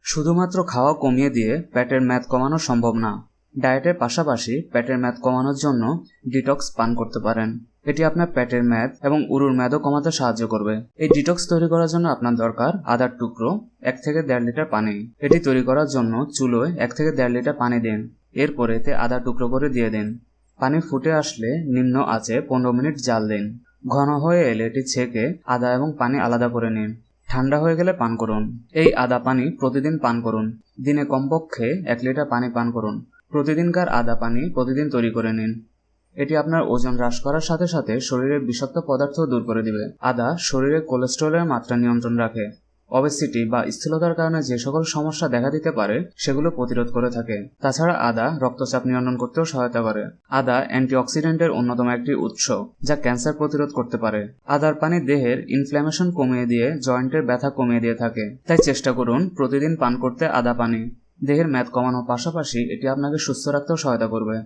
শুধুমাত্র খাওয়া কমিয়ে দিয়ে পেটের মেদ কমানো সম্ভব না। ডায়েটের পাশাপাশি পেটের মেদ কমানোর জন্য ডিটক্স পান করতে পারেন। এটি আপনার পেটের মেদ এবং উরুর মেদও কমাতে সাহায্য করবে। এই ডিটক্স তৈরি করার জন্য আপনার দরকার আদার টুকরো 1 থেকে 1.5 লিটার পানি। এটি তৈরি করার জন্য চুলোয় 1 থেকে 1.5 লিটার পানি দিন। এরপর এতে আদা টুকরো করে দিয়ে দিন। পানি ফুটে আসলে নিম্ন আঁচে 15 মিনিট জাল দিন। ঘন হয়ে এলে এটি ছেঁকে আদা এবং পানি আলাদা করে নিন। ঠান্ডা হয়ে গেলে পান করুন। এই আদা পানি প্রতিদিন পান করুন। দিনে কমপক্ষে 1 লিটার পানি পান করুন। প্রতিদিনকার আদা পানি প্রতিদিন তৈরি করে নিন। এটি আপনার ওজন হ্রাস করার সাথে সাথে শরীরের বিষাক্ত পদার্থ দূর করে দিবে। আদা শরীরে কোলেস্টেরলের মাত্রা নিয়ন্ত্রণ রাখে। অবেসিটি বা স্থূলতার কারণে যে সকল সমস্যা দেখা দিতে পারে সেগুলো প্রতিরোধ করে থাকে। তাছাড়া আদা রক্তচাপ নিয়ন্ত্রণ করতেও সহায়তা করে। আদা অ্যান্টিঅক্সিডেন্টের অন্যতম একটি উৎস, যা ক্যান্সার প্রতিরোধ করতে পারে। আদার পানি দেহের ইনফ্ল্যামেশন কমিয়ে দিয়ে জয়েন্টের ব্যথা কমিয়ে দিয়ে থাকে। তাই চেষ্টা করুন প্রতিদিন পান করতে আদা পানি। দেহের মেদ কমানোর পাশাপাশি এটি আপনাকে সুস্থ রাখতেও সহায়তা করবে।